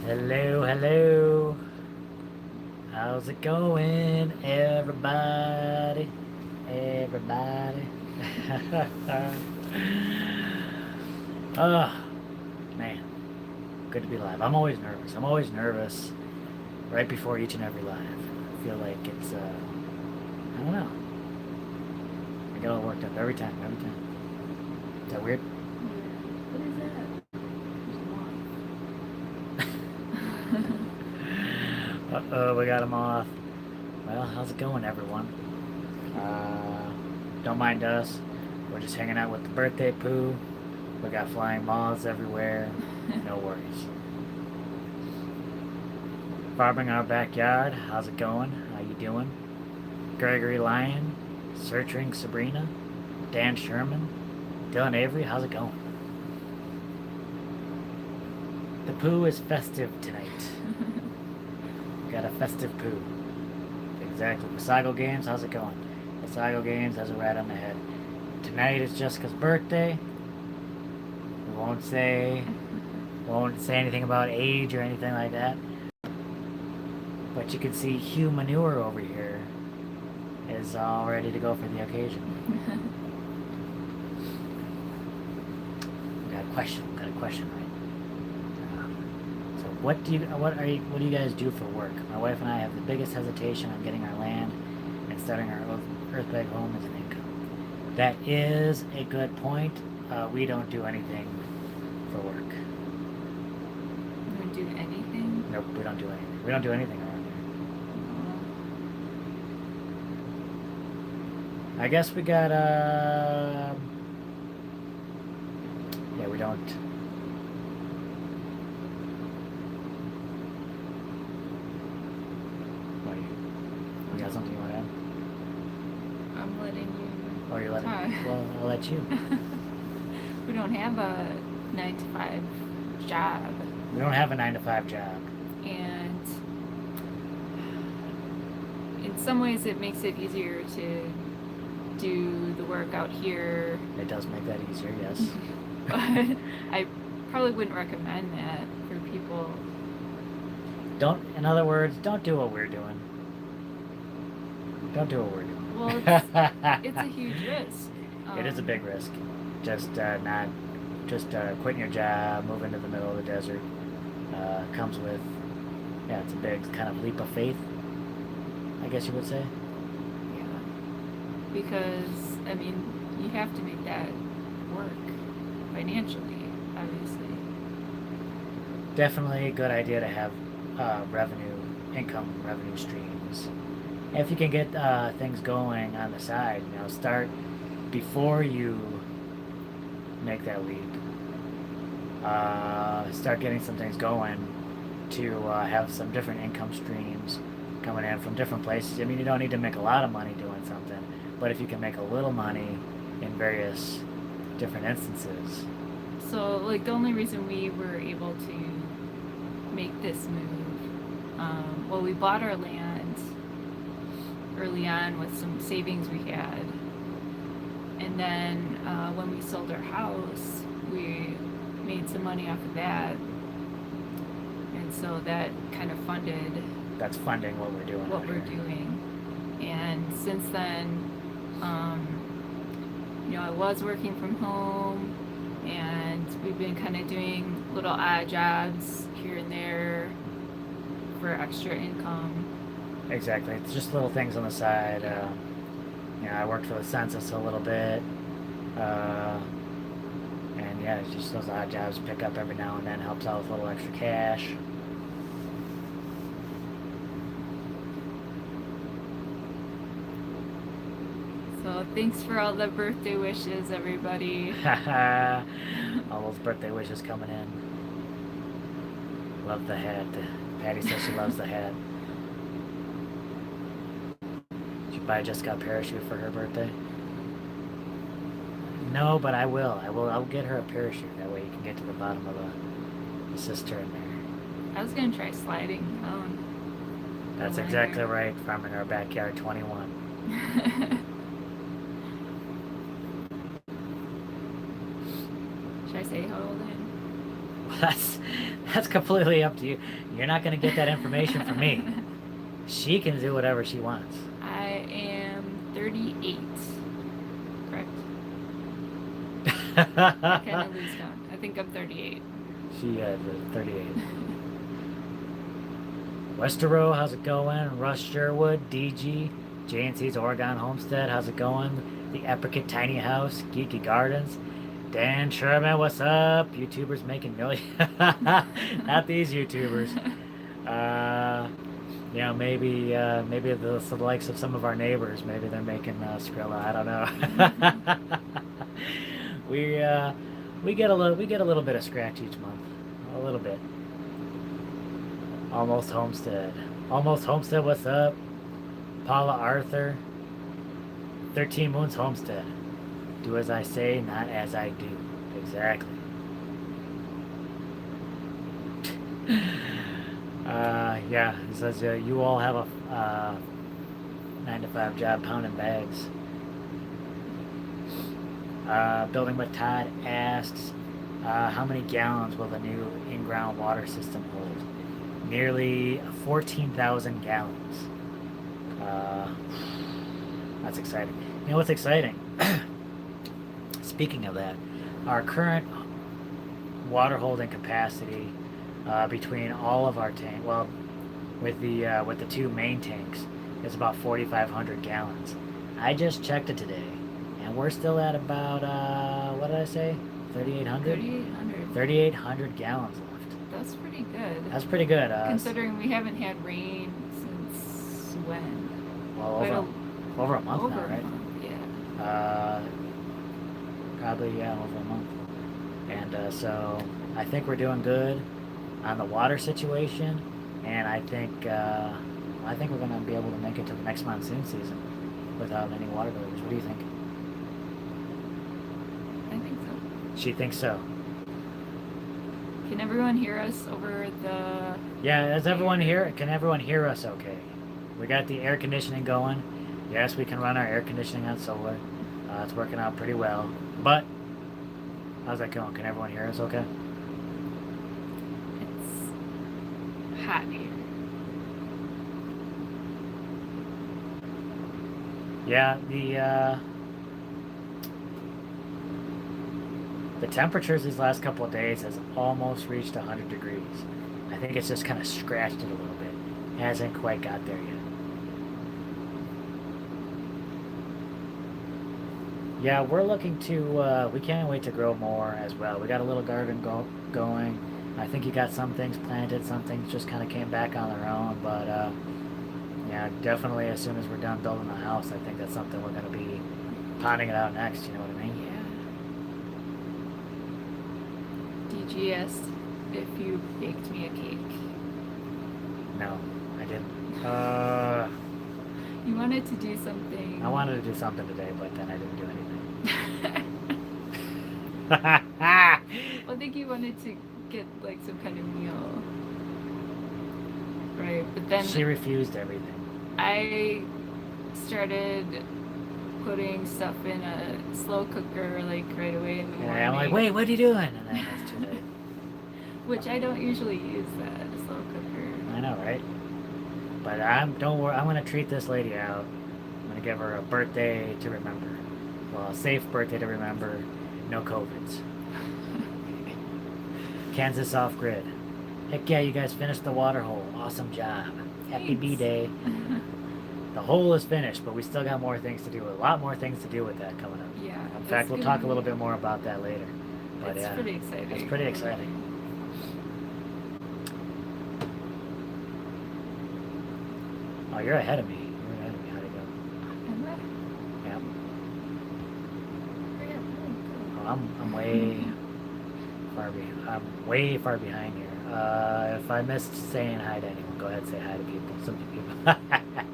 Hello, hello. How's it going, everybody? Everybody. Oh, man. Good to be live. I'm always nervous. I'm always nervous right before each and every live. I feel like it's, I don't know. I get all worked up every time, every time. Is that weird? What is that? There's a moth. Uh-oh, we got him off. Well, how's it going, everyone? Don't mind us. We're just hanging out with the birthday poo. We got flying moths everywhere. No worries. Farming our backyard. How's it going? How you doing? Gregory Lyon, Searching Sabrina, Dan Sherman, Dylan Avery. How's it going? The poo is festive tonight. Got a festive poo. Exactly. Masago Games. How's it going? Masago Games has a rat on the head. Tonight is Jessica's birthday. We won't say anything about age or anything like that. But you can see Hugh Manure over here is all ready to go for the occasion. Got a question, right? So what do you guys do for work? My wife and I have the biggest hesitation on getting our land and starting our Earthbag home as an income. That is a good point. We don't do anything for work. You don't do anything? Nope, we don't do anything. We don't do anything around here. I guess we got, yeah, we don't. What, you got something you want to add? I'm letting you. Oh, you're letting talk. me? Well, I'll let you. We don't have a 9 to 5 job. We don't have a 9 to 5 job. And in some ways it makes it easier to do the work out here. It does make that easier, yes. But I probably wouldn't recommend that for people. In other words, don't do what we're doing. Don't do what we're doing. Well, it's a huge risk. It is a big risk. Just quitting your job, moving to the middle of the desert, comes with, yeah, it's a big kind of leap of faith, I guess you would say. Yeah. Because, I mean, you have to make that work financially, obviously. Definitely a good idea to have revenue streams. If you can get things going on the side, start before you make that leap. Start getting some things going to have some different income streams coming in from different places. I mean, you don't need to make a lot of money doing something, but if you can make a little money in various different instances. So, like, the only reason we were able to make this move, well, we bought our land early on with some savings we had. And then when we sold our house, we made some money off of that. And so that kind of funded... That's funding what we're doing. And since then, I was working from home, and we've been kind of doing little odd jobs here and there for extra income. Exactly. It's just little things on the side. I worked for the census a little bit. And yeah, it's just those odd jobs pick up every now and then, helps out with a little extra cash. So thanks for all the birthday wishes, everybody. All those birthday wishes coming in. Love the hat. Patty says she loves the hat. Did you buy Jessica a parachute for her birthday? No, but I will. I'll get her a parachute. That way you can get to the bottom of the cistern there. I was gonna try sliding down. That's exactly right. Farming our backyard 21. Should I say hold in? That's completely up to you. You're not going to get that information from me. She can do whatever she wants. I am 38. Correct? I kind of lose count. I think I'm 38. She is 38. Westeros, how's it going? Russ Sherwood, DG, JNC's Oregon Homestead, how's it going? The Epicate Tiny House, Geeky Gardens, Dan Sherman, what's up? YouTubers making millions. Not these YouTubers. You know, maybe the likes of some of our neighbors. Maybe they're making Skrilla. I don't know. We get a little bit of scratch each month, a little bit. Almost Homestead. Almost Homestead, what's up? Paula Arthur. 13 Moons Homestead. Do as I say, not as I do. Exactly. Yeah, he says you all have a 9-to-5 job pounding bags. Building with Todd asks, how many gallons will the new in-ground water system hold? Nearly 14,000 gallons. That's exciting. You know what's exciting? Speaking of that, our current water holding capacity between all of our tanks, well, with the two main tanks, is about 4,500 gallons. I just checked it today, and we're still at about what did I say? 3,800. 3,800. 3,800 gallons left. That's pretty good. That's pretty good. Considering we haven't had rain since when? Well, over a month over now, a right? month, yeah. Probably over a month. And so I think we're doing good on the water situation, and I think we're going to be able to make it to the next monsoon season without any water deliveries. What do you think? I think so. She thinks so. Can everyone hear us over the... Yeah, is everyone here? Can everyone hear us okay? We got the air conditioning going. Yes, we can run our air conditioning on solar. It's working out pretty well. But, how's that going? Can everyone hear us okay? It's hot here. Yeah, the temperatures these last couple of days has almost reached 100 degrees. I think it's just kind of scratched it a little bit. It hasn't quite got there yet. Yeah, we're looking to, we can't wait to grow more as well. We got a little garden going. I think you got some things planted, some things just kind of came back on their own. But, yeah, definitely as soon as we're done building the house, I think that's something we're going to be potting it out next, you know what I mean? Yeah. DG asked if you baked me a cake. No, I didn't. You wanted to do something. I wanted to do something today, but then I didn't do anything. Well, I think you wanted to get like some kind of meal, right? But then she refused everything. I started putting stuff in a slow cooker like right away in the morning. Yeah, I'm like, wait, what are you doing? And then it's too late. Which I don't usually use that slow cooker. I know, right? But don't worry, I'm gonna treat this lady out. I'm gonna give her a birthday to remember. Well, a safe birthday to remember. No COVIDs. Kansas off grid. Heck yeah, you guys finished the water hole. Awesome job. Happy B-Day. The hole is finished, but we still got more things to do. A lot more things to do with that coming up. Yeah. In fact, we'll talk a little bit more about that later. But it's yeah, pretty exciting. it's pretty exciting. Oh, you're ahead of me. You're ahead of me. How'd it go? Am I? Yeah. Where am I? Oh, I'm way far behind. I'm way far behind here. If I missed saying hi to anyone, go ahead and say hi to people. Some people. Oh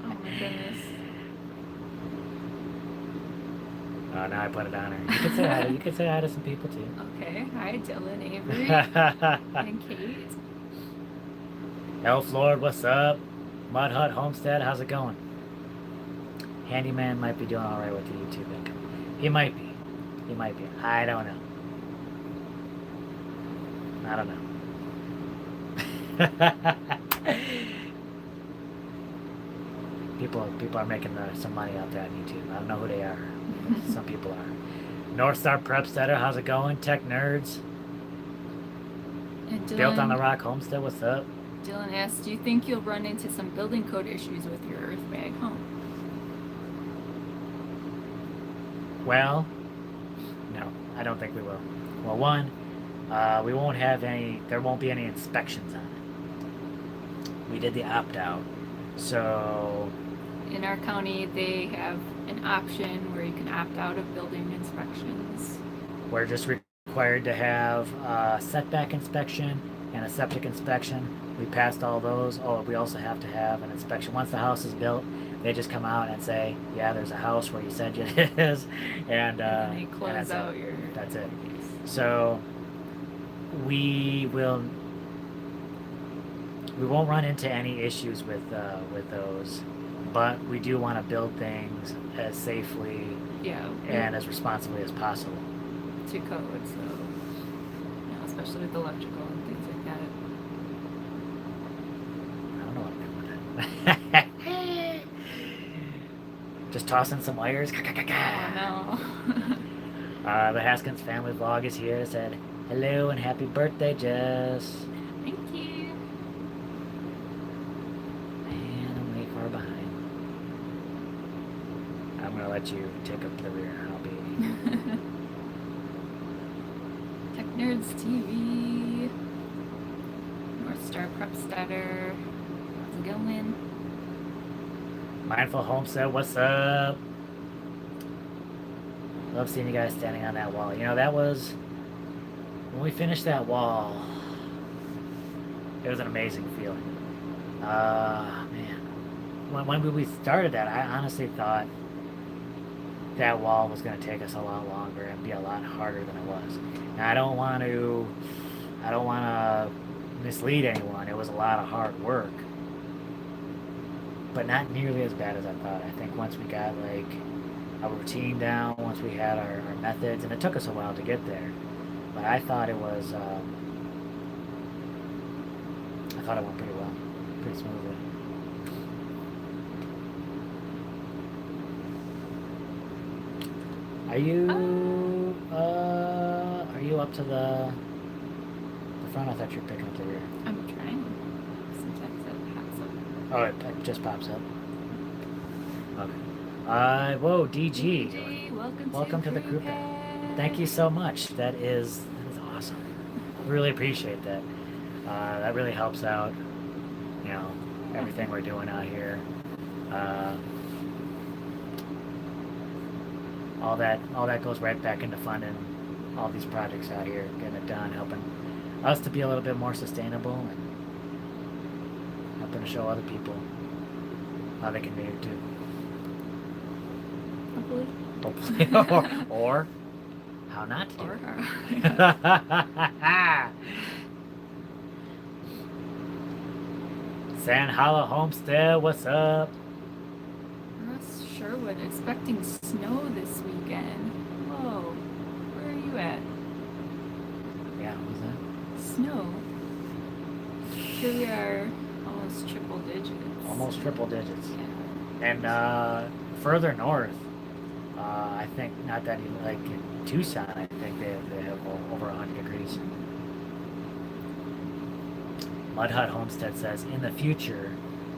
my goodness. Oh, now I put it on her. You could say hi. You could say hi to some people too. Okay. Hi, Dylan, Avery, and Kate. Elf Lord, what's up? Mud Hut Homestead, how's it going? Handyman might be doing alright with the YouTube income. He might be. He might be. I don't know. I don't know. People are making some money out there on YouTube. I don't know who they are. But some people are. North Star Prepstetter, how's it going? Tech Nerds. And Built on the Rock Homestead, what's up? Dylan asks, do you think you'll run into some building code issues with your Earthbag home? Well, no, I don't think we will. Well, one, we won't have any, there won't be any inspections on it. We did the opt-out, so... In our county, they have an option where you can opt out of building inspections. We're just required to have a setback inspection and a septic inspection. We passed all those. Oh, we also have to have an inspection. Once the house is built, they just come out and say, yeah, there's a house where you said it is. And then they close out your... That's it. So we won't run into any issues with those, but we do want to build things as safely and as responsibly as possible. To code, so especially with electrical and things like that. I don't know what I'm doing with that. Just tossing some wires. Oh no. The Haskins family vlog is here. Said hello and happy birthday, Jess. Thank you. And I'm way far behind. I'm gonna let you take up the rear. I'll be. Tech Nerds TV. North Star Prepstetter. How's it going? Mindful Homestead, what's up? Love seeing you guys standing on that wall. You know, that was when we finished that wall. It was an amazing feeling. Man, when we started that, I honestly thought that wall was going to take us a lot longer and be a lot harder than it was. Now, I don't want to mislead anyone. It was a lot of hard work, but not nearly as bad as I thought. I think once we got like a routine down, once we had our methods, and it took us a while to get there, but I thought it was, I thought it went pretty well, pretty smoothly. Are you up to the front? I thought you were picking up the rear. I'm trying. Sometimes that pops up. Oh, it just pops up. Okay. Whoa, DG. DG, welcome to the crew pad. Thank you so much. That is awesome. Really appreciate that. That really helps out. You know, everything we're doing out here. All that goes right back into funding all these projects out here, getting it done, helping us to be a little bit more sustainable, and helping to show other people how they can be it too. Hopefully. or how not to do or Sand Hollow Homestead, what's up? Russ Sherwood expecting snow this weekend. Whoa, where are you at? Yeah, what was that? Snow. Here we are, almost triple digits. Almost triple digits. Yeah. And further north, I think not that even like in Tucson, I think they have over 100 degrees. Mud Hut Homestead says, in the future,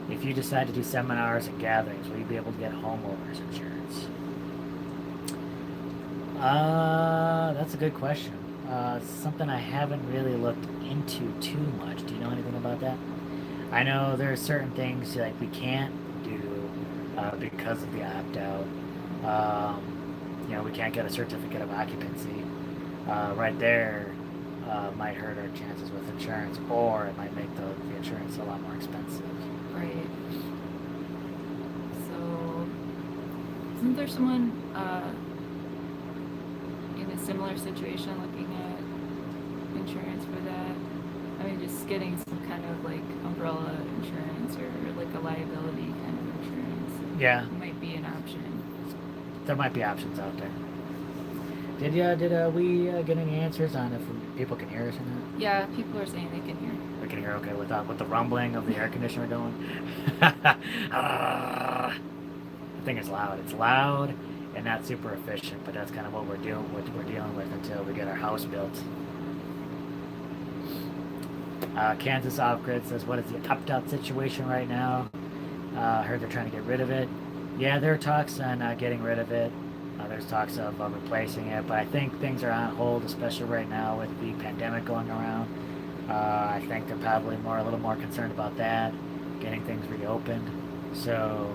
if you decide to do seminars and gatherings, will you be able to get homeowners insurance? That's a good question. Something I haven't really looked into too much. Do you know anything about that? I know there are certain things like we can't do because of the opt-out. You know, we can't get a certificate of occupancy. Right there might hurt our chances with insurance, or it might make the insurance a lot more expensive. Right. So, isn't there someone in a similar situation looking at insurance for that? I mean, just getting some kind of like umbrella insurance or like a liability kind of insurance. Yeah. Might be an option. There might be options out there. Did we get any answers on if people can hear us or not? Yeah, people are saying they can hear. We can hear okay with the rumbling of the air conditioner going. The thing is loud. It's loud and not super efficient, but that's kind of what we're dealing with until we get our house built. Kansas Off-Grid says, what is the opt-out situation right now? I heard they're trying to get rid of it. Yeah, there are talks on getting rid of it. There's talks of replacing it, but I think things are on hold, especially right now with the pandemic going around. I think they're probably a little more concerned about that, getting things reopened. So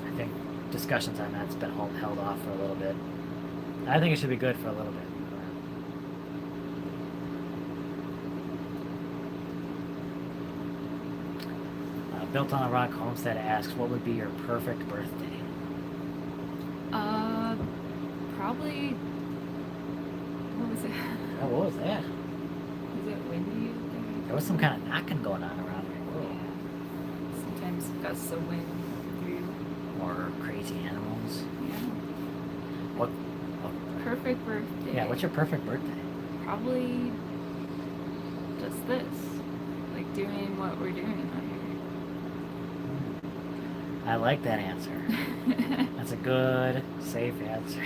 I think discussions on that's been held off for a little bit. I think it should be good for a little bit. Built on a Rock Homestead asks, what would be your perfect birthday? Probably. What was it? Oh, what was that? Was it windy? There was some kind of knocking going on around here. Whoa. Yeah. Sometimes gusts of wind through. Or crazy animals. Yeah. What? Perfect birthday. Yeah, what's your perfect birthday? Probably just this. Like doing what we're doing out I like that answer. That's a good, safe answer.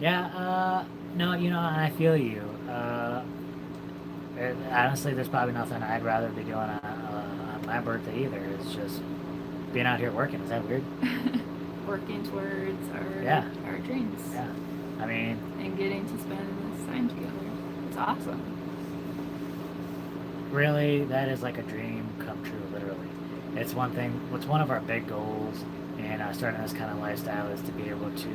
Yeah, no, I feel you. Honestly, there's probably nothing I'd rather be doing on my birthday either. It's just being out here working. Is that weird? here. Working towards our dreams. Yeah. I mean... And getting to spend this time together. It's awesome. Really, that is like a dream come true, literally. It's one of our big goals in starting this kind of lifestyle is to be able to,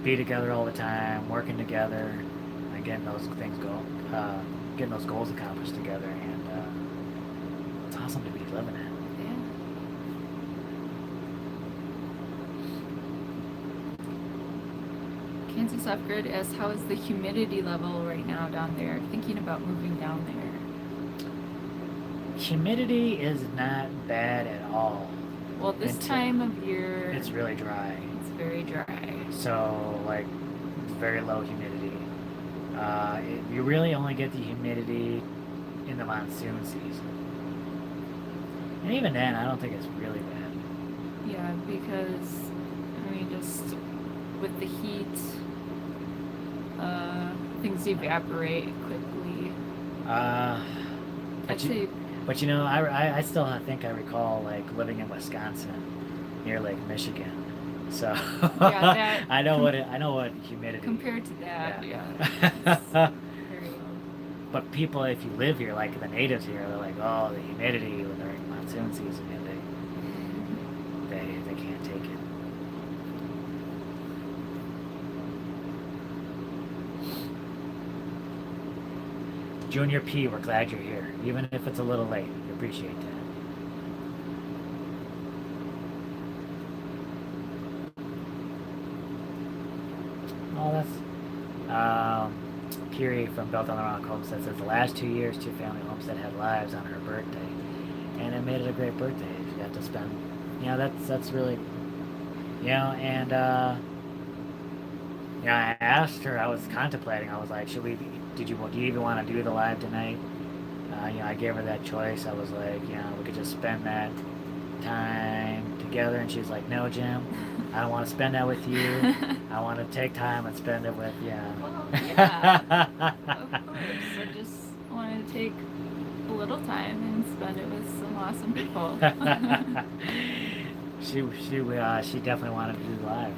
be together all the time, working together, and getting those goals accomplished together, and it's awesome to be living it. Yeah. Kansas Off-Grid asks, how is the humidity level right now down there? Thinking about moving down there. Humidity is not bad at all. Well, this time of year... It's really dry. It's very dry. So, very low humidity. You really only get the humidity in the monsoon season. And even then, I don't think it's really bad. Yeah, because, just with the heat, things evaporate quickly. I'd say... But I still think I recall living in Wisconsin near Lake Michigan, so yeah, I know what humidity compared to that, yeah. Very low. But people, if you live here, the natives here, they're like, oh, the humidity during monsoon season, and they can't take it. Junior P, we're glad you're here, even if it's a little late. We appreciate that. Oh, that's Kiri from Built on the Rock Homestead says the last 2 years, Two Family Homestead had lives on her birthday, and it made it a great birthday. She got to spend, that's really, and I asked her. I was contemplating. I was like, do you even want to do the live tonight? I gave her that choice. I was like, we could just spend that time together. And she's like, no, Jim, I don't want to spend that with you. I want to take time and spend it with you. Well, yeah, of course. I just wanted to take a little time and spend it with some awesome people. She definitely wanted to do live.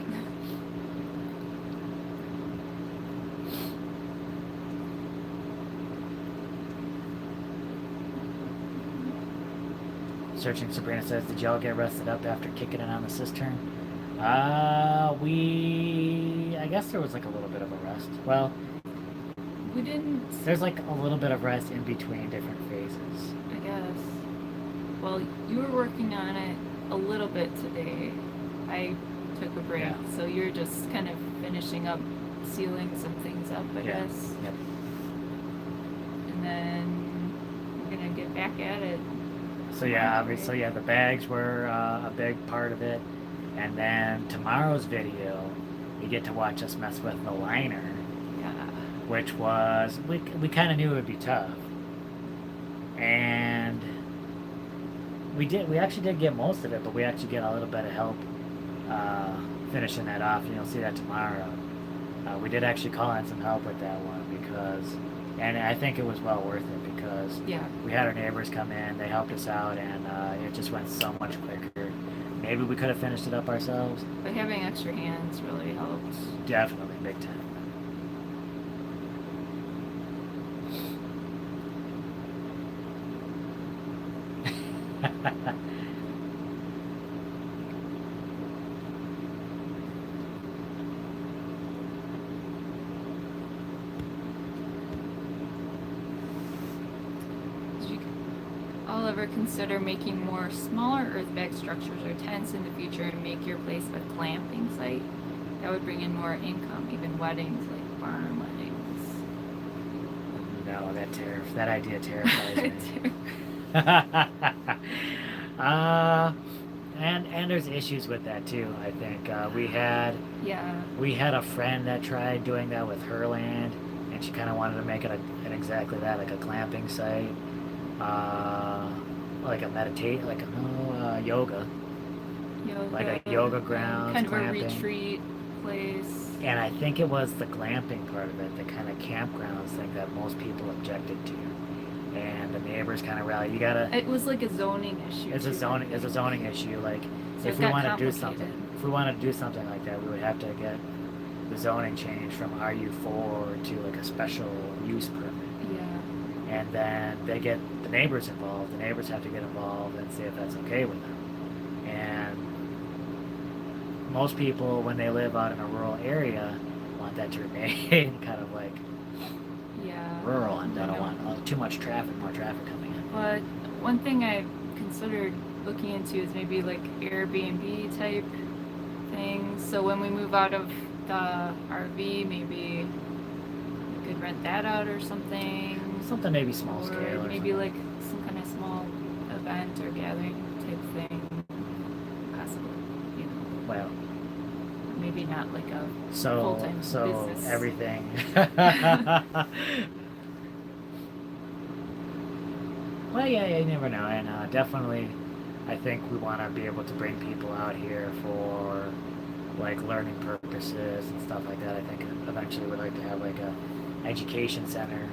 Searching Sabrina says, did y'all get rested up after kicking it on the cistern? I guess there was a little bit of a rest. Well, we didn't. There's a little bit of rest in between different phases. I guess. Well, you were working on it a little bit today. I took a break, so you're just kind of finishing up, sealing some things up, I guess. Yep. And then we're gonna get back at it. So obviously, the bags were a big part of it, and then tomorrow's video, you get to watch us mess with the liner, which was we kind of knew it would be tough, and we actually did get most of it, but we actually get a little bit of help finishing that off, and you'll see that tomorrow. We did actually call in some help with that one and I think it was well worth it because Yeah. we had our neighbors come in, they helped us out, and it just went so much quicker. Maybe we could have finished it up ourselves. But having extra hands really helped. Definitely, big time. Did you all ever consider making more smaller earthbag structures or tents in the future and make your place a glamping site? That would bring in more income, even weddings like barn weddings. No, that idea terrifies me. And there's issues with that too. I think Yeah. we had a friend that tried doing that with her land, and she kind of wanted to make it an exactly that, like a glamping site, like a yoga, like a yoga grounds, kind of glamping. a retreat place. And I think it was the glamping part of it, the kind of campgrounds thing that most people objected to. And the neighbors kind of rallied. You gotta. It was like a zoning issue. It's a zoning issue. Like So if it we got want to do complicated. something like that, we would have to get the zoning changed from RU4 to like a special use permit. Yeah. And then they get the neighbors involved. The neighbors have to get involved and see if that's okay with them. And most people, when they live out in a rural area, want that to remain kind of like rural, and they don't want too much traffic, more traffic coming in. But one thing I considered looking into is maybe like Airbnb type things. So when we move out of the RV, maybe we could rent that out or something. Something maybe small scale, or maybe something. like some kind of small event or gathering type thing, possibly. You know, Well, maybe not like a so full-time business. everything. Well, yeah, you never know, and definitely, I think we want to be able to bring people out here for like learning purposes and stuff like that. I think eventually we'd like to have like a education center,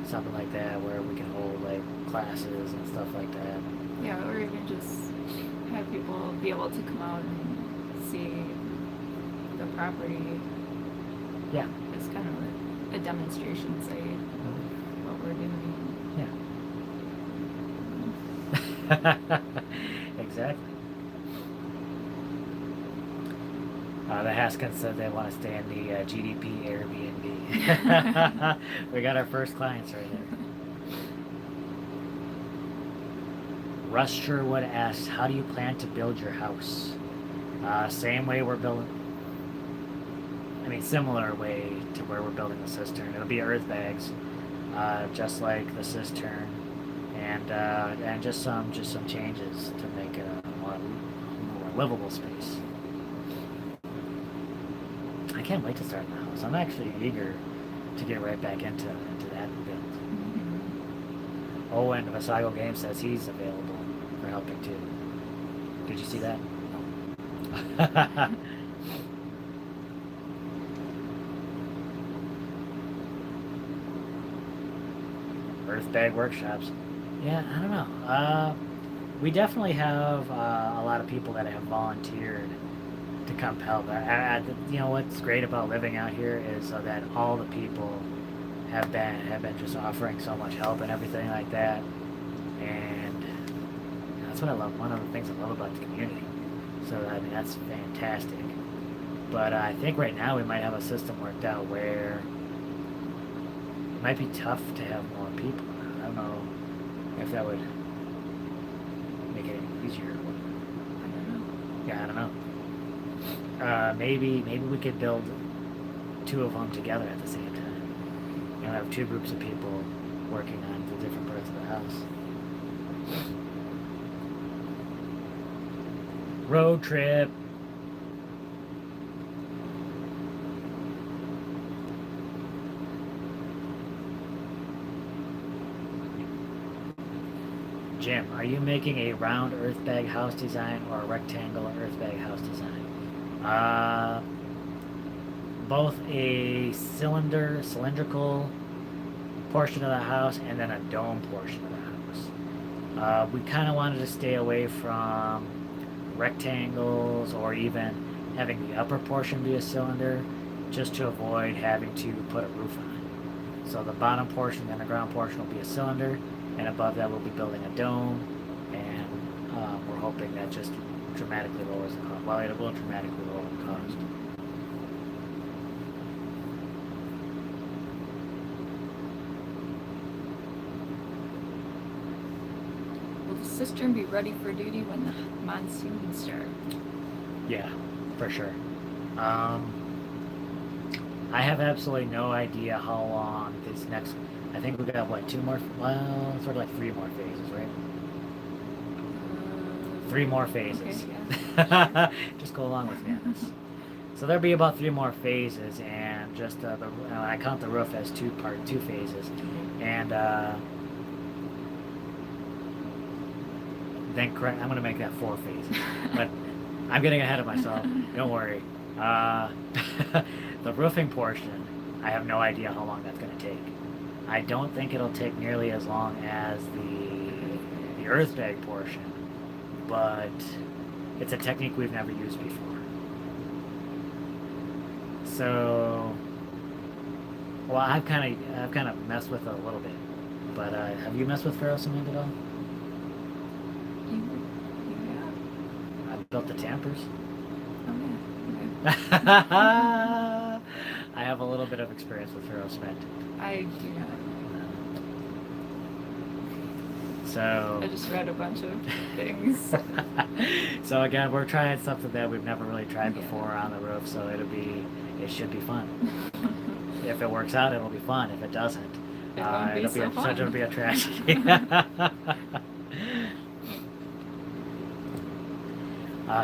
something like that, where we can hold like classes and stuff like that. Yeah, or even just have people be able to come out and see the property. Yeah. It's kind of a demonstration site, what we're doing. Yeah. Exactly. The Haskins said they want to stay in the GDP Airbnb. We got our first clients right there. Russ Sherwood asks, how do you plan to build your house? Same way we're building, similar way to where we're building the cistern. It'll be earth bags, just like the cistern, and just some changes to make it a more livable space. I can't wait to start the house. I'm actually eager to get right back into that build. Mm-hmm. Oh, and Vasago Game says he's available for helping too. Did you see that? No. Earthbag workshops. Yeah, I don't know. We definitely have a lot of people that have volunteered to come help. You know what's great about living out here is that all the people have been just offering so much help and everything like that, and that's what I love. One of the things I love about the community. So that's fantastic. But I think right now we might have a system worked out where it might be tough to have more people. I don't know if that would make it any easier. I don't know. Yeah, I don't know. Maybe we could build two of them together at the same time. You know, have two groups of people working on the different parts of the house. Road trip. Jim, are you making a round Earthbag house design or a rectangle Earthbag house design? Both a cylindrical portion of the house and then a dome portion of the house. We kind of wanted to stay away from rectangles or even having the upper portion be a cylinder, just to avoid having to put a roof on it. So the bottom portion and the ground portion will be a cylinder, and above that we'll be building a dome, and we're hoping that just dramatically lowers the cost. Well, it will dramatically lower the cost. Will the cistern be ready for duty when the monsoons start? Yeah, for sure. I have absolutely no idea how long this next. I think we got what, 2 more? Well, sort of like 3 more phases, right? 3 more phases. Okay, yeah. Just go along with me on this. So there'll be about 3 more phases, and just I count the roof as 2 phases, and then correct. I'm gonna make that 4 phases, but I'm getting ahead of myself. Don't worry. The roofing portion, I have no idea how long that's gonna take. I don't think it'll take nearly as long as the Earthbag portion, but it's a technique we've never used before. So, well, I've kind of messed with it a little bit, but have you messed with ferrocement at all? Yeah. I built the tampers. Oh yeah. Okay. I have a little bit of experience with ferrocement. I do not. So I just read a bunch of things. So again, we're trying something that we've never really tried Yeah. before on the roof, so it should be fun. If it works out, it'll be fun. If it doesn't, It won't be so fun. it'll be a tragedy.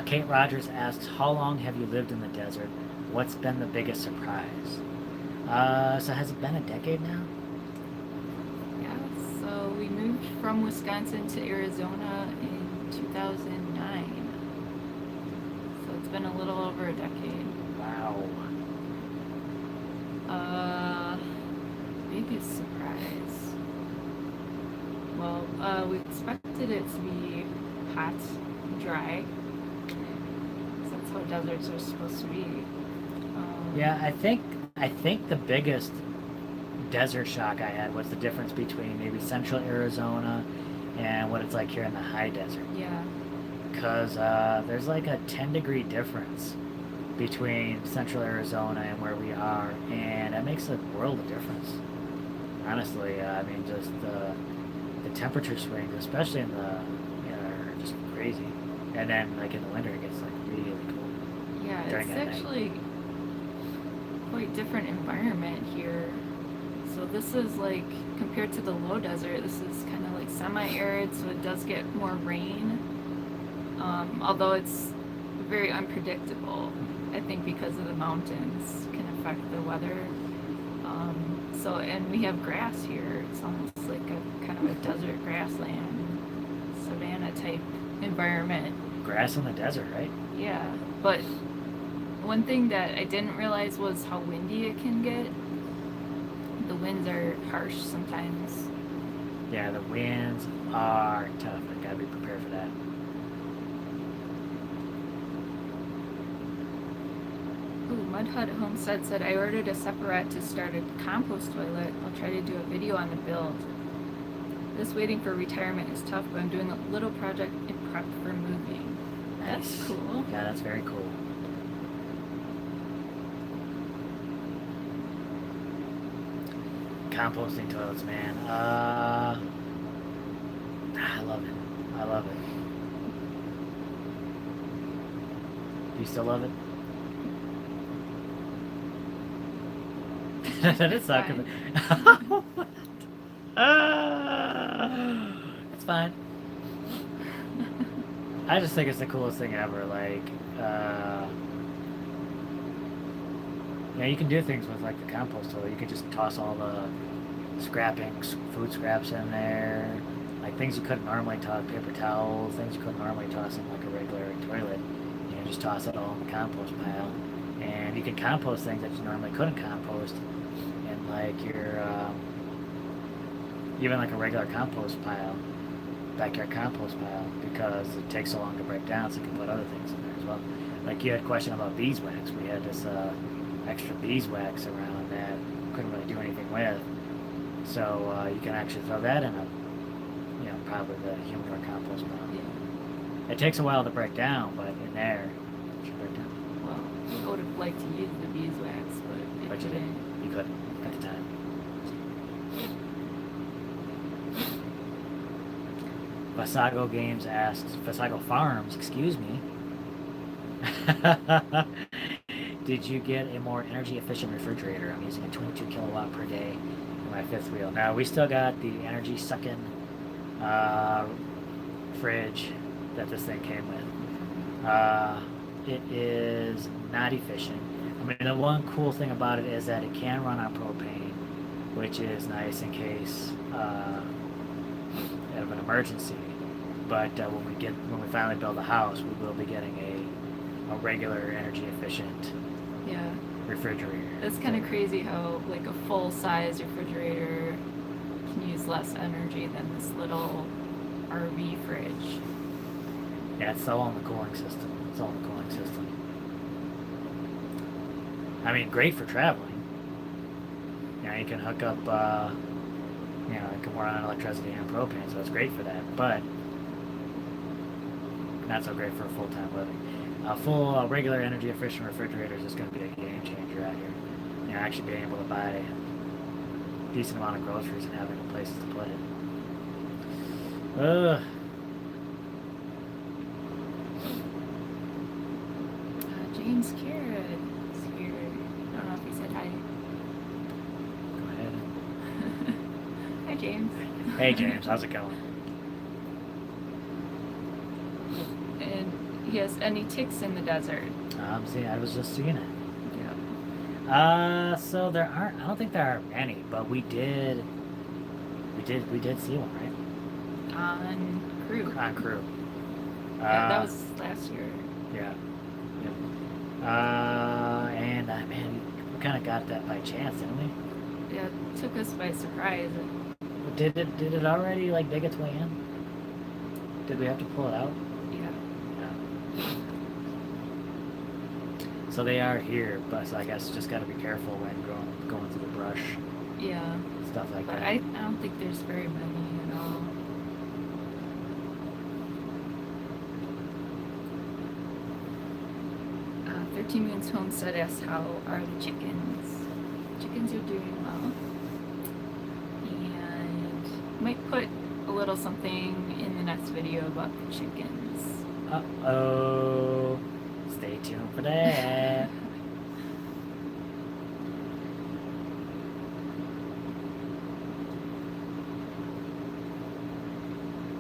Kate Rogers asks, how long have you lived in the desert? What's been the biggest surprise? So has it been a decade now? Yeah, so we moved from Wisconsin to Arizona in 2009. So it's been a little over a decade. Wow. Biggest surprise. Well, we expected it to be hot and dry. 'Cause that's how deserts are supposed to be. Yeah, I think the biggest desert shock I had was the difference between maybe central Arizona and what it's like here in the high desert. Yeah. Because there's like a 10-degree difference between central Arizona and where we are, and that makes a world of difference. Honestly, I mean, just the temperature swings, especially in the, are just crazy. And then like in the winter, it gets like really cold. Yeah, during it's that night. actually quite different environment here. So this is like, compared to the low desert, this is kind of like semi-arid, so it does get more rain. Although it's very unpredictable, I think because of the mountains can affect the weather. And we have grass here. It's almost like a kind of a desert grassland, savanna type environment. Grass in the desert, right? Yeah, but one thing that I didn't realize was how windy it can get. The winds are harsh sometimes. Yeah, the winds are tough. I gotta be prepared for that. Ooh, Mud Hut Homestead said, I ordered a separate to start a compost toilet. I'll try to do a video on the build. This waiting for retirement is tough, but I'm doing a little project in prep for moving. That's Nice. cool. Yeah, that's very cool. Composting toilets, man. I love it. I love it. Do you still love it? That is suck. Fine. It's fine. I just think it's the coolest thing ever. Like, you can do things with like the compost toilet. You can just toss all the food scraps in there. like things you couldn't normally toss, paper towels, things you couldn't normally toss in like a regular toilet. You know, just toss it all in the compost pile, and you can compost things that you normally couldn't compost in like your even like a regular compost pile, backyard compost pile, because it takes so long to break down, so you can put other things in there as well. Like you had a question about beeswax. We had this extra beeswax around that we couldn't really do anything with. So you can actually throw that in a, you know, probably the human or compost pile. Yeah. It takes a while to break down, but in there, it should break down. Well, I would have liked to use the beeswax, but But you didn't. You couldn't at the time. Fasago Games asks, Fasago Farms, excuse me. Did you get a more energy efficient refrigerator? I'm using a 22 kilowatt per day for my fifth wheel. Now we still got the energy sucking fridge that this thing came with. It is not efficient. I mean, the one cool thing about it is that it can run on propane, which is nice in case of an emergency. But when we finally build a house, we will be getting a regular energy efficient yeah, refrigerator. that's kind of crazy how like a full size refrigerator can use less energy than this little RV fridge. Yeah, it's all on the cooling system. It's all on the cooling system. I mean, great for traveling. You know, you can hook up, you know, it can run on electricity and propane, so it's great for that. But not so great for a full-time living. Full regular energy efficient refrigerators is going to be a game changer out here. You know, actually being able to buy a decent amount of groceries and having places to put it. James Carrot is here. I don't know if he said hi. Go ahead. Hi, James. Hey James, how's it going? And yes, any ticks in the desert? I was just seeing it. Yeah. So there aren't. I don't think there are many, but we did see one, right? On Crew. On Crew. Yeah, that was last year. Yeah. And man, we kind of got that by chance, didn't we? Yeah, it took us by surprise. Did it already like dig its way in? Did we have to pull it out? Yeah. So they are here, but so I guess just got to be careful when going through the brush, Yeah. stuff like But that. I don't think there's very many at all. 13 Moons Homestead asks, how are the chickens? Chickens are doing well. And might put a little something in the next video about the chickens. Uh-oh. Stay tuned for that.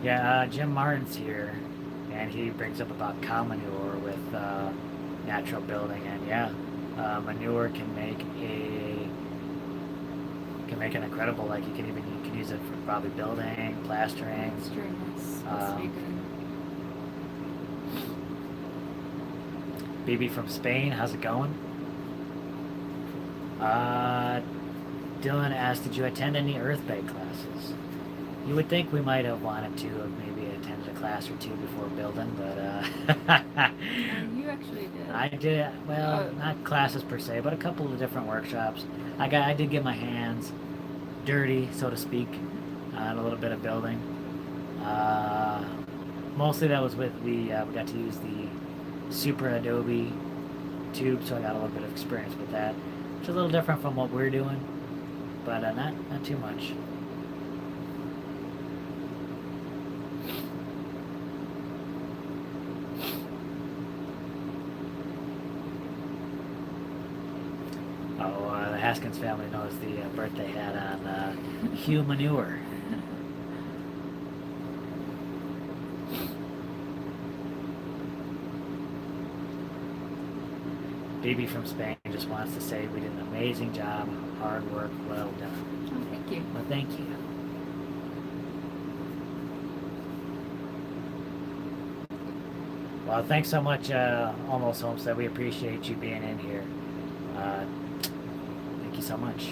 Yeah, Jim Martin's here, and he brings up about cow manure with natural building, and yeah, manure can make an incredible, like you can use it for probably building, plastering. That's be good. BB from Spain, how's it going? Dylan asked, did you attend any Earthbag classes? You would think we might have wanted to have maybe attended a class or two before building, but You actually did. I did, well, not classes per se, but a couple of different workshops. I did get my hands dirty, so to speak, on a little bit of building. Mostly that was with we got to use the Super Adobe tube, so I got a little bit of experience with that, which is a little different from what we're doing, but not too much. The Haskins family knows the birthday hat on Hugh Manure. BB from Spain just wants to say we did an amazing job, hard work, well done. Oh, thank you. Well, thank you. Well, thanks so much, Almost Homestead. We appreciate you being in here. Uh, thank you so much.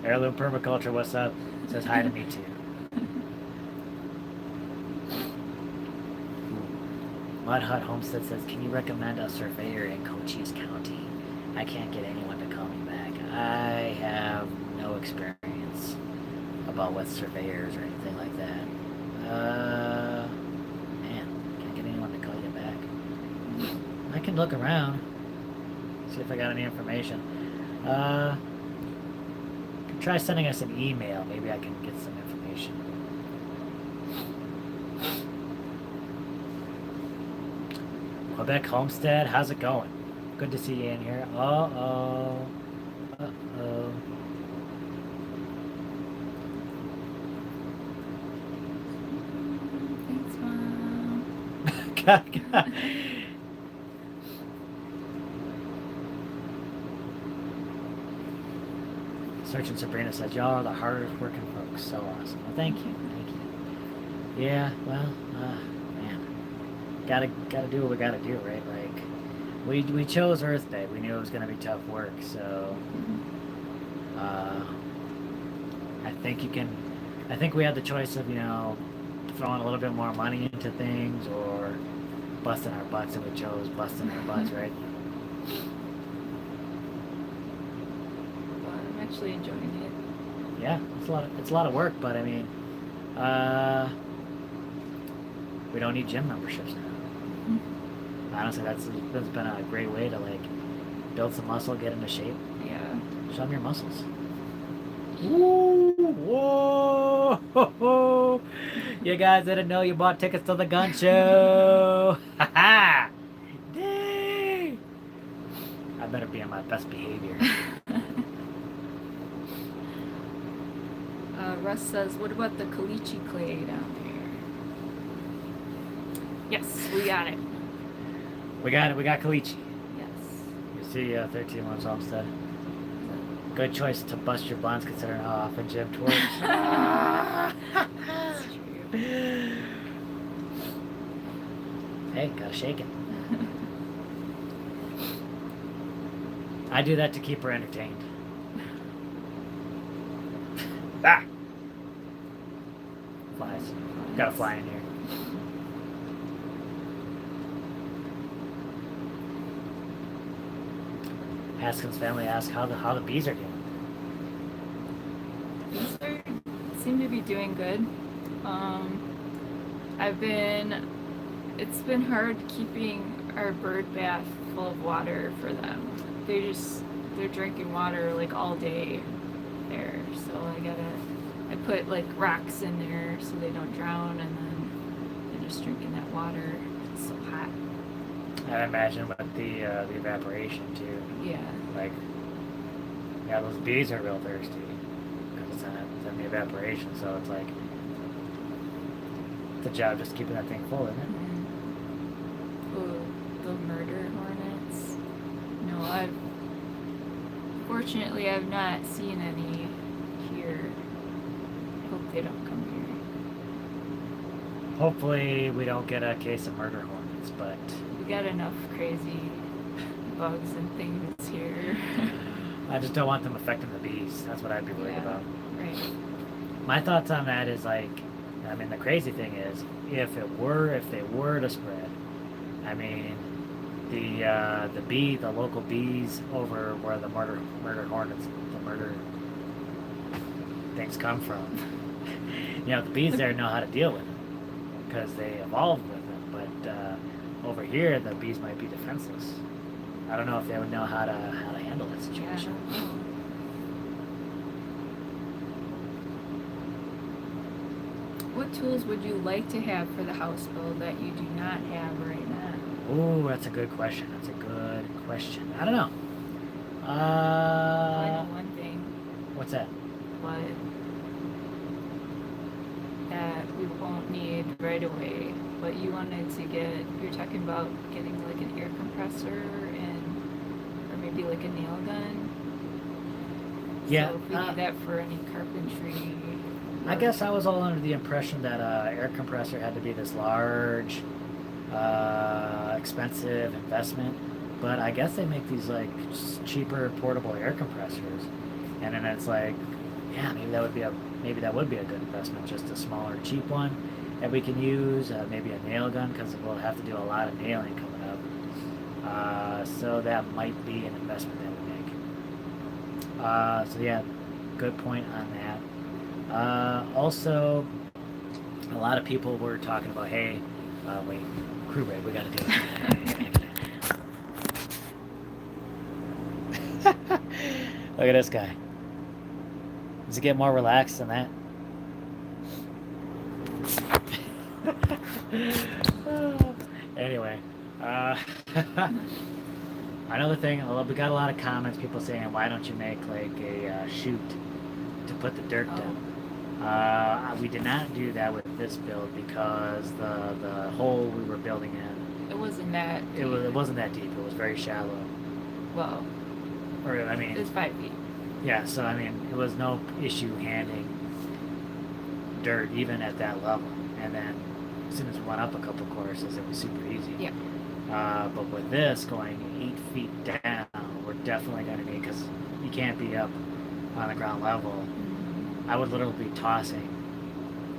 Heirloom Permaculture, what's up? Says hi to me too. Mud Hut Homestead says, can you recommend a surveyor in Cochise County? I can't get anyone to call me back. I have no experience about with surveyors or anything like that. Man, can't get anyone to call you back. I can look around, see if I got any information. Try sending us an email. Maybe I can get some information. Quebec Homestead, how's it going? Good to see you in here. Uh-oh. Uh-oh. Thanks, Mom. Search and Sabrina says, y'all are the hardest working folks. So awesome. Well, thank you. Thank you. Yeah, well, man. Gotta do what we gotta do, right? Like, we chose Earthbag. We knew it was gonna be tough work, so I think we had the choice of, throwing a little bit more money into things or busting our butts, and we chose busting our butts, right? But I'm actually enjoying it. Yeah, it's a lot of work, but I mean, we don't need gym memberships now. Honestly, that's been a great way to like build some muscle, get into shape. Yeah. Show them your muscles. Woo! Whoa! You guys didn't know you bought tickets to the gun show. Ha ha! Dang! I better be on my best behavior. Russ says, what about the caliche clay down there? Yes, we got it. We got caliche. Yes. You see, 13 months Homestead. Good choice to bust your buns considering how often Jim twerks. That's true. Hey, gotta shake it. I do that to keep her entertained. Ah! Flies. Got a fly in here. Haskins family asks how the bees are doing. Bees seem to be doing good. It's been hard keeping our bird bath full of water for them. They're drinking water like all day there. So I put like rocks in there so they don't drown, and then they're just drinking that water. It's so hot. I imagine with the evaporation too. Yeah. Like, yeah, those bees are real thirsty because it's in the evaporation. So it's like it's a job just keeping that thing full, isn't it? Oh, the murder hornets. No, fortunately I've not seen any here. Hope they don't come here. Hopefully we don't get a case of murder hornets, but We got enough crazy bugs and things here. I just don't want them affecting the bees. That's what I'd be worried about. Right. My thoughts on that is like, I mean, the crazy thing is, if they were to spread, I mean, the local bees over where the murder hornets, the murder things come from, the bees there know how to deal with them because they evolved with them. But over here, the bees might be defenseless. I don't know if they would know how to handle that situation. Yeah. What tools would you like to have for the house build that you do not have right now? Ooh, that's a good question. I don't know. I know one thing. What's that? But that we won't need right away. But you wanted to you're talking about getting like an air compressor or maybe like a nail gun. Yeah. So if we need that for any carpentry I guess I was all under the impression that air compressor had to be this large, expensive investment, but I guess they make these like just cheaper portable air compressors, and then it's like, yeah, maybe that would be a good investment, just a smaller, cheap one that we can use, maybe a nail gun because we'll have to do a lot of nailing coming up. So that might be an investment that we make. So yeah, good point on that. Also, a lot of people were talking about, hey, wait, crew break, we gotta do it. Look at this guy. Does it get more relaxed than that? Anyway, another thing, we got a lot of comments, people saying, why don't you make like a chute to put the dirt down? We did not do that with this build because the hole we were building in, It wasn't that. it wasn't that deep. It was very shallow. Well, Or I mean, it was 5 feet. yeah. So I mean, it was no issue handing dirt even at that level. And then as soon as we went up a couple courses, it was super easy. Yeah. But with this going 8 feet down, we're definitely going to need, because you can't be up on the ground level. I would literally be tossing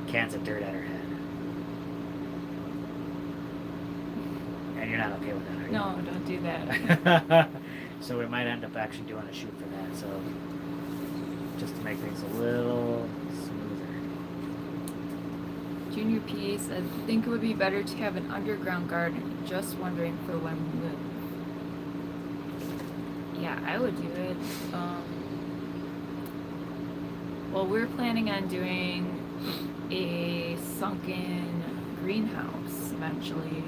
cans of dirt at her head. And you're not okay with that, are you? No, don't do that. So we might end up actually doing a shoot for that. So just to make things a little smoother. Junior P said, think it would be better to have an underground garden. Just wondering for when we move. Yeah, I would do it. Well, we're planning on doing a sunken greenhouse eventually.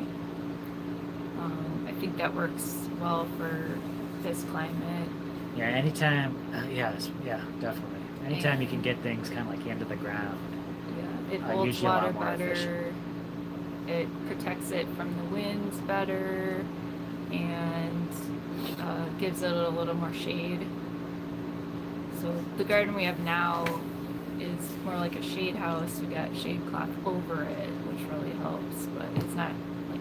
I think that works well for this climate. Yeah, anytime, yeah, definitely. Anytime you can get things kind of like into the ground. Yeah, it holds usually a lot water more better. efficient. It protects it from the winds better, and gives it a little more shade. So the garden we have now is more like a shade house. We got shade cloth over it, which really helps, but it's not like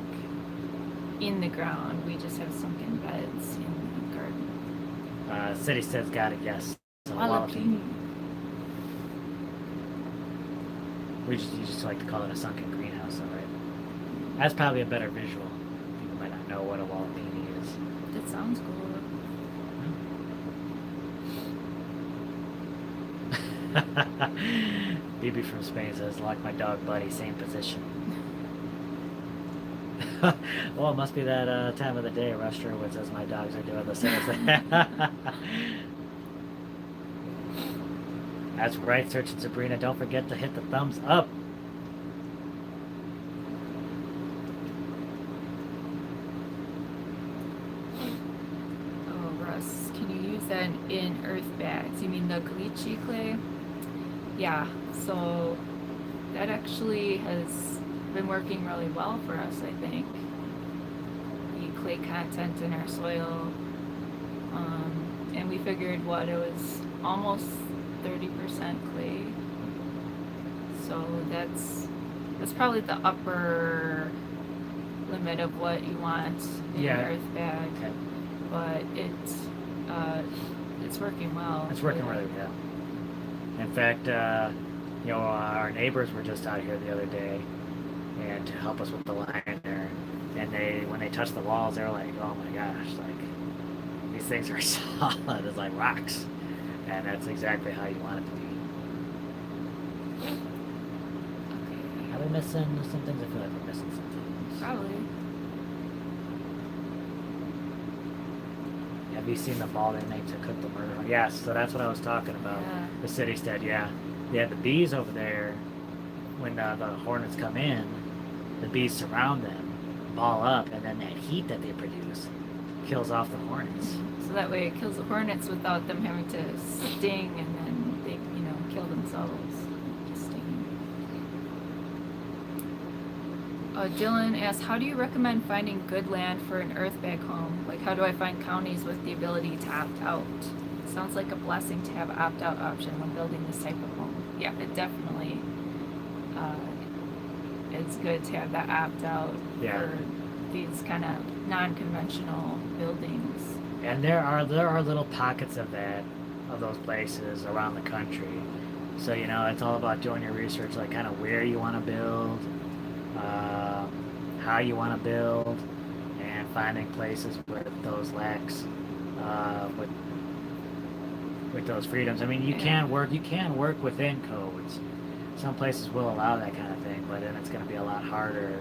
in the ground. We just have sunken beds in the garden. City says got it, yes. So Jalapeno. you just like to call it a sunken greenhouse, though, right? That's probably a better visual. People might not know what a jalapeno is. That sounds cool. BB from Spain says, like my dog Buddy, same position. Well, it must be that time of the day, Rush Sherwood says my dogs are doing the same thing. That's right, Search and Sabrina. Don't forget to hit the thumbs up. Oh, Russ, can you use that in Earthbags? You mean the caliche clay? Yeah, so that actually has been working really well for us, I think. The clay content in our soil. And we figured it was almost 30% clay. So that's probably the upper limit of what you want in an earth bag. Okay. But it's working well. It's working really well. In fact, our neighbors were just out here the other day and to help us with the liner. And when they touched the walls, they were like, oh my gosh, like these things are solid. It's like rocks. And that's exactly how you want it to be. Okay. Are we missing some things? I feel like we're missing some things. Probably. Have you seen the ball they make to cook the murder? Yes, so that's what I was talking about. Yeah. The city stead, yeah. Yeah, the bees over there, when the hornets come in, the bees surround them, ball up, and then that heat that they produce kills off the hornets. So that way it kills the hornets without them having to sting, and then they, kill themselves. Just stinging. Dylan asks, how do you recommend finding good land for an earthbag home? Like, how do I find counties with the ability to opt out? sounds like a blessing to have opt-out option when building this type of home. Yeah, it definitely it's good to have that opt-out for these kind of non-conventional buildings. And there are little pockets of those places around the country. So it's all about doing your research, like kind of where you want to build, how you want to build, and finding places with those lacks, with those freedoms. I mean, you can work within codes. Some places will allow that kind of thing, but then it's going to be a lot harder.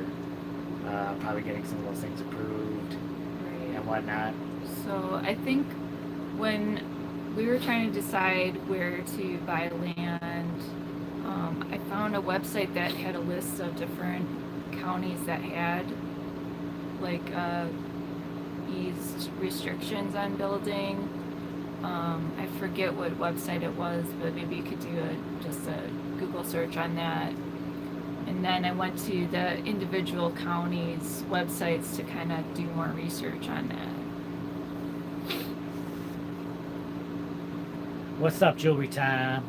Probably getting some of those things approved and whatnot. So I think when we were trying to decide where to buy land, I found a website that had a list of different counties that had like eased restrictions on building. I forget what website it was, but maybe you could do just a Google search on that. And then I went to the individual counties' websites to kind of do more research on that. What's up, jewelry time?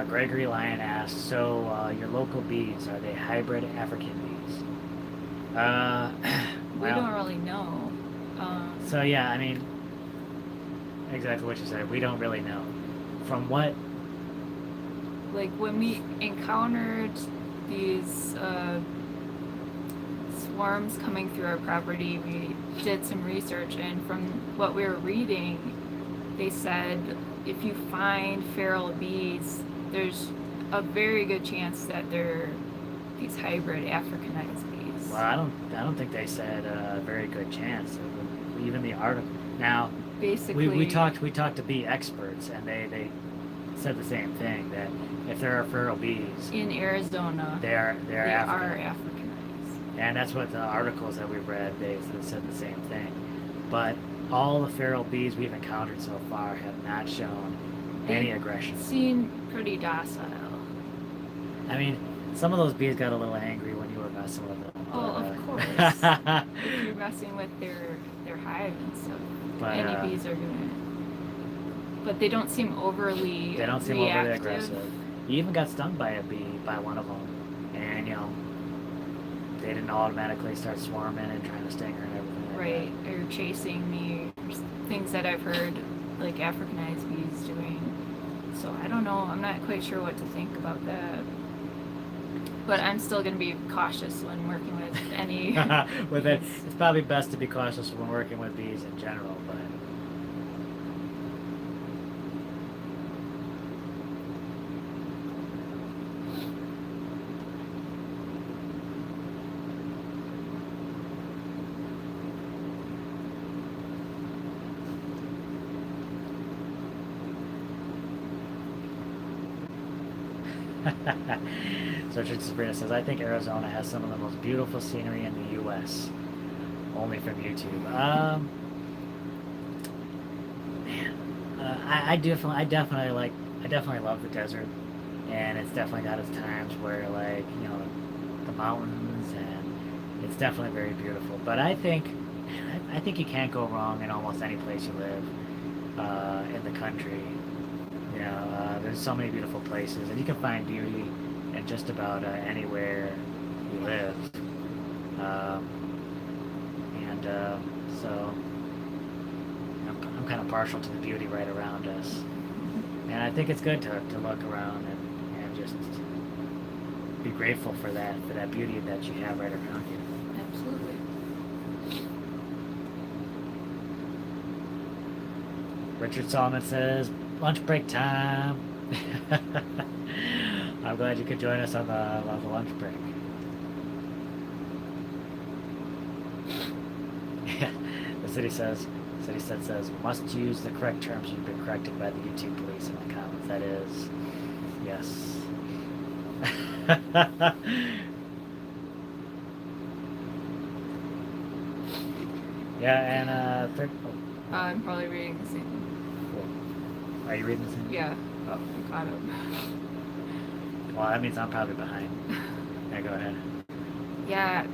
Gregory Lyon asks, so your local bees, are they hybrid African bees? We don't really know. So yeah, I mean, exactly what you said. We don't really know. From what? Like when we encountered these swarms coming through our property, we did some research, and from what we were reading, they said if you find feral bees, there's a very good chance that they're these hybrid Africanized bees. Well, I don't think they said a very good chance. Even the article. Now, basically, we talked to bee experts, and they said the same thing, that if there are feral bees in Arizona, they are Africanized. And that's what the articles that we've read, they said the same thing. But all the feral bees we've encountered so far have not shown any aggression. Seem pretty docile. I mean, some of those bees got a little angry when you were messing with them. Oh, of course. If you're messing with their hive and stuff, any bees are gonna. But they don't seem overly. They don't seem reactive. overly aggressive. You even got stung by a bee, by one of them, and they didn't automatically start swarming and trying to sting her and everything. Right, or chasing me, or things that I've heard like Africanized bees doing. So I don't know. I'm not quite sure what to think about that. But I'm still going to be cautious when working with any. With it, it's probably best to be cautious when working with bees in general. But so Richard Sabrina says, I think Arizona has some of the most beautiful scenery in the U.S. Only from YouTube. I definitely love the desert, and it's definitely got its times where the mountains, and it's definitely very beautiful. But I think you can't go wrong in almost any place you live in the country. There's so many beautiful places, and you can find beauty in just about anywhere you live. So I'm kind of partial to the beauty right around us, and I think it's good to look around and just be grateful for that beauty that you have right around you. Absolutely. Richard Solomon says, lunch break time. I'm glad you could join us on the lunch break. Yeah, the city says, must use the correct terms. You've been corrected by the YouTube police in the comments. That is, yes. Yeah, and third. I'm probably reading the same. Cool. Are you reading the same? Yeah. Oh, I caught up. Well, that means I'm probably behind. Yeah, go ahead. Yeah,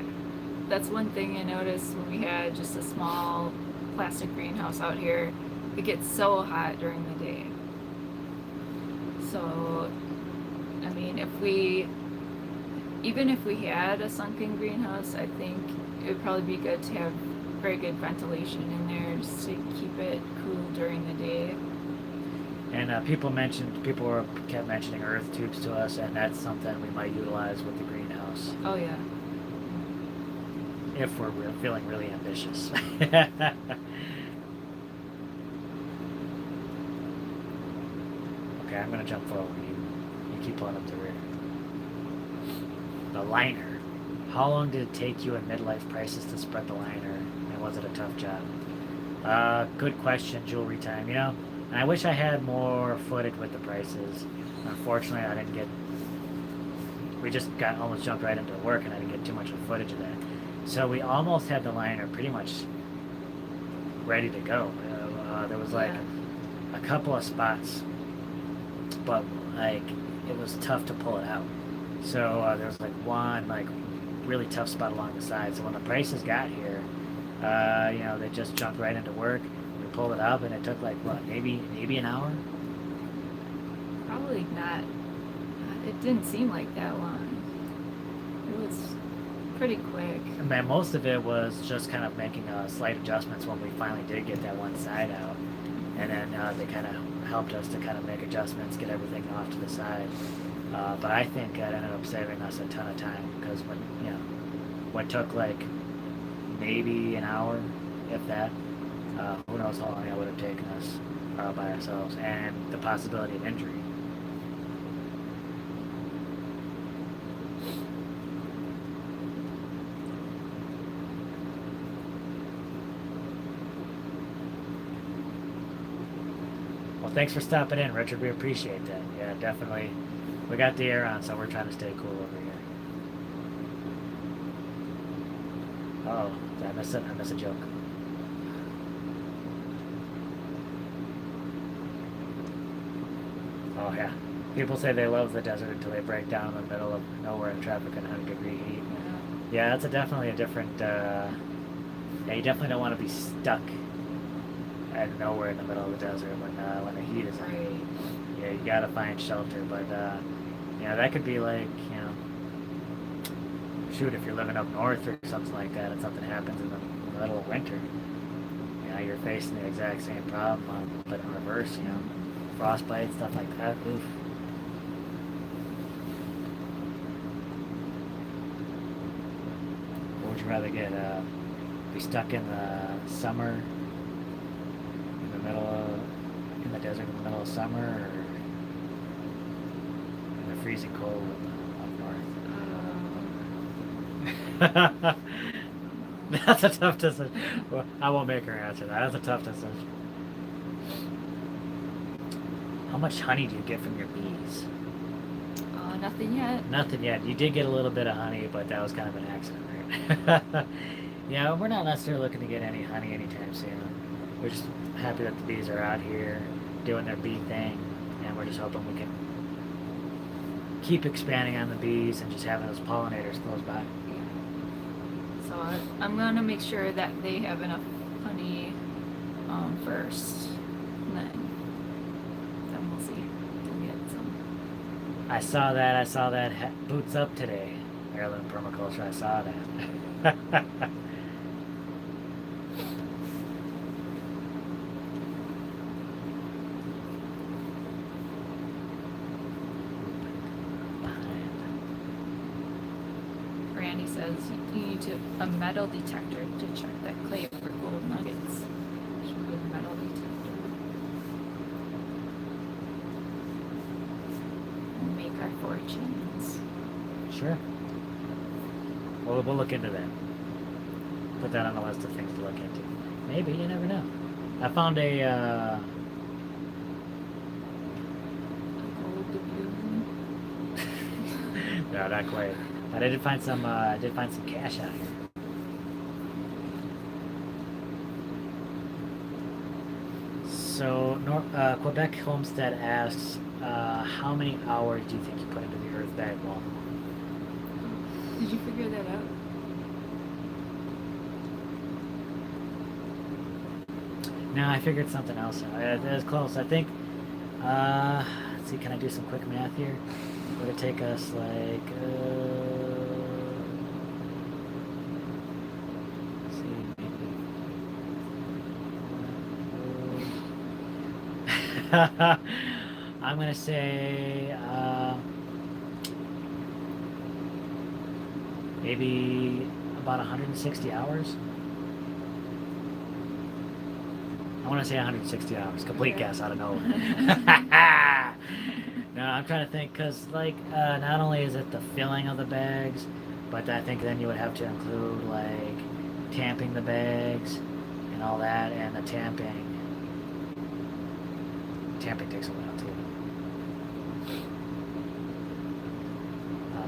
that's one thing I noticed when we had just a small plastic greenhouse out here. It gets so hot during the day. So, I mean, even if we had a sunken greenhouse, I think it would probably be good to have very good ventilation in there just to keep it cool during the day. And people kept mentioning earth tubes to us, and that's something we might utilize with the greenhouse Oh yeah. if we're feeling really ambitious. Okay, I'm gonna jump forward. You keep pulling up the rear. The liner. How long did it take you in midlife crisis to spread the liner, and was it a tough job? Good question, jewelry time. And I wish I had more footage with the prices. Unfortunately, I didn't get. We just almost jumped right into work, and I didn't get too much of footage of that. So we almost had the liner pretty much ready to go. There was like a couple of spots, but like it was tough to pull it out. So there was like one really tough spot along the side. So when the prices got here, they just jumped right into work. We pulled it up, and it took like what, maybe an hour. Probably not. It didn't seem like that long. It was pretty quick. And man, most of it was just kind of making slight adjustments when we finally did get that one side out, and then they kind of helped us to kind of make adjustments, get everything off to the side. But I think it ended up saving us a ton of time because what took like maybe an hour, if that, who knows how long it would have taken us by ourselves, and the possibility of injury. Well, thanks for stopping in, Richard. We appreciate that. Yeah, definitely. We got the air on, so we're trying to stay cool over here. Oh, did I miss it? I miss a joke. Oh yeah. People say they love the desert until they break down in the middle of nowhere in traffic in 100-degree heat. Yeah, that's definitely a different. Yeah, you definitely don't want to be stuck out of nowhere in the middle of the desert when the heat is on. Right. Yeah, you gotta find shelter, but that could be like shoot, if you're living up north or something like that, and something happens in the middle of winter, you're facing the exact same problem, but in reverse. Frostbite, stuff like that. Oof. What would you rather get? Be stuck in the summer, in the desert in the middle of summer, or in the freezing cold up north? That's a tough decision. Well, I won't make her answer that. That's a tough decision. How much honey do you get from your bees? Nothing yet. Nothing yet. You did get a little bit of honey, but that was kind of an accident, right? Yeah, we're not necessarily looking to get any honey anytime soon. We're just happy that the bees are out here doing their bee thing, and we're just hoping we can keep expanding on the bees and just having those pollinators close by. Yeah. So I'm gonna make sure that they have enough honey first, and then we'll see. We'll get some. I saw that. Boots up today. Heirloom permaculture. I saw that. Randy says you need a metal detector to check that clay for gold nuggets. Should be a metal detector. And make our fortunes. Sure. Well, we'll look into that. Put that on the list of things to look into. Maybe, you never know. I found a gold doubloon. no, not quite. But I did find some cash out here. Quebec Homestead asks, how many hours do you think you put into the Earthbag wall? Did you figure that out? No, I figured something else out. It was close. I think, let's see, can I do some quick math here? Would it take us like, let's see, maybe. I'm going to say, maybe about 160 hours. I want to say 160 hours. Complete Okay. guess out of nowhere. No, I'm trying to think because, like, not only is it the filling of the bags, but I think then you would have to include, like, tamping the bags and all that, and the tamping. Tamping takes a while, too.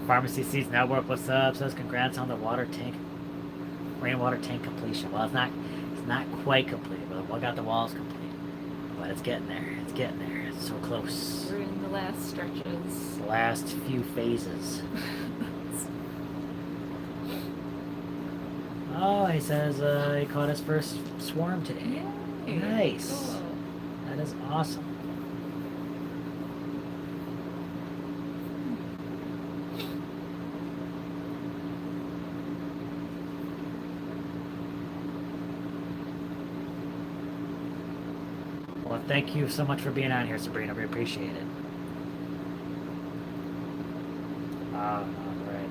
Pharmacy Seeds Network, what's up? Says congrats on the rainwater tank completion. Well, it's not quite complete, but we got the walls complete. But it's getting there. It's getting there. It's so close. We're in the last stretches. The last few phases. Oh, he says he caught his first swarm today. Yay. Nice. Cool. That is awesome. Well, thank you so much for being on here, Sabrina. We appreciate it. All right.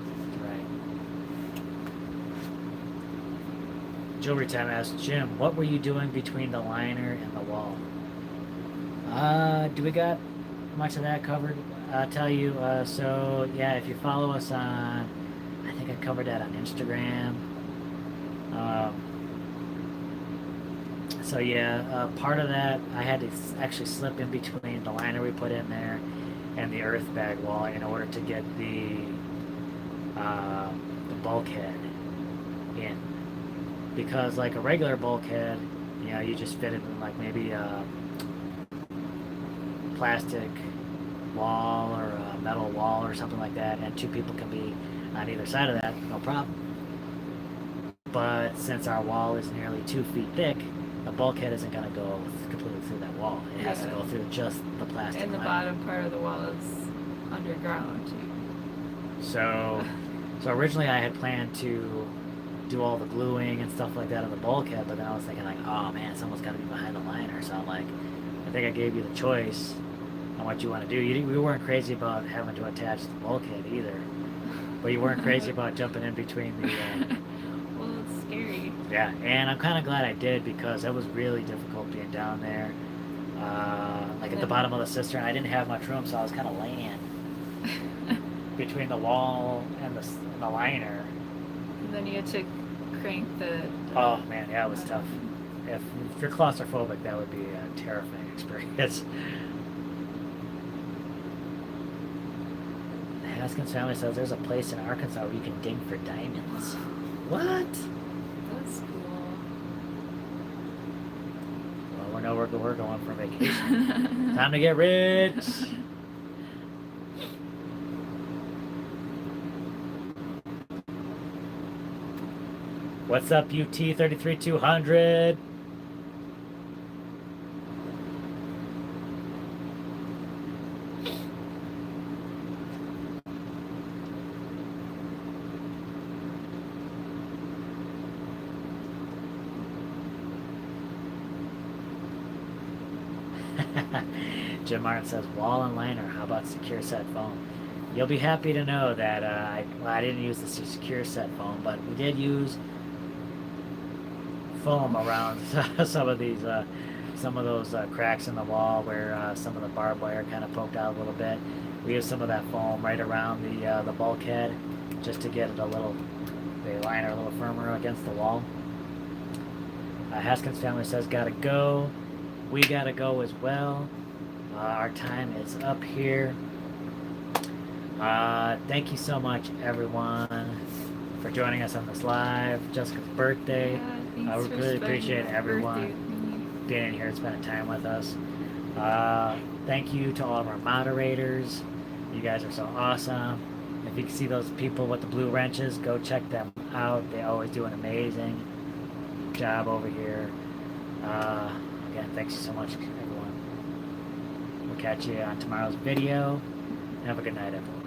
Jewelry Time asks, Jim, what were you doing between the liner and the wall? Do we got much of that covered? I'll tell you, so yeah, if you follow us on, I think I covered that on Instagram. So yeah, part of that I had to actually slip in between the liner we put in there and the Earthbag wall in order to get the bulkhead in, because like a regular bulkhead, you know, you just fit it in like maybe a plastic wall or a metal wall or something like that, and two people can be on either side of that, no problem. But since our wall is nearly 2 feet thick, the bulkhead isn't going to go completely through that wall. It has to go through just the plastic And the liner. bottom part of the wall is underground too. So originally I had planned to do all the gluing and stuff like that on the bulkhead, but then I was thinking like, oh man, someone's got to be behind the liner. So I'm like, I think I gave you the choice on what you want to do. We weren't crazy about having to attach the bulkhead either, but you weren't crazy about jumping in between the. Well, it's scary. Yeah, and I'm kind of glad I did, because it was really difficult being down there. Like at the bottom of the cistern, I didn't have much room, so I was kind of laying between the wall and the liner. And then you had to crank the. Oh man, yeah, it was tough. If you're claustrophobic, that would be a terrifying experience. Haskins family says there's a place in Arkansas where you can dig for diamonds. What? That's cool. Well, we're going for vacation. Time to get rich. What's up, UT 33200? Jim Martin says, wall and liner, how about secure set foam? You'll be happy to know that I didn't use the secure set foam, but we did use foam around some of those cracks in the wall where some of the barbed wire kind of poked out a little bit. We used some of that foam right around the bulkhead just to get the liner a little firmer against the wall. Haskins family says, gotta go. We gotta go as well. Our time is up here. Thank you so much, everyone, for joining us on this live. Jessica's birthday. Yeah, I thanks for really spending appreciate your everyone. birthday with me. being here and spending time with us. Thank you to all of our moderators. You guys are so awesome. If you can see those people with the blue wrenches, go check them out. They always do an amazing job over here. Again, thanks so much, everyone. We'll catch you on tomorrow's video. Have a good night, everyone.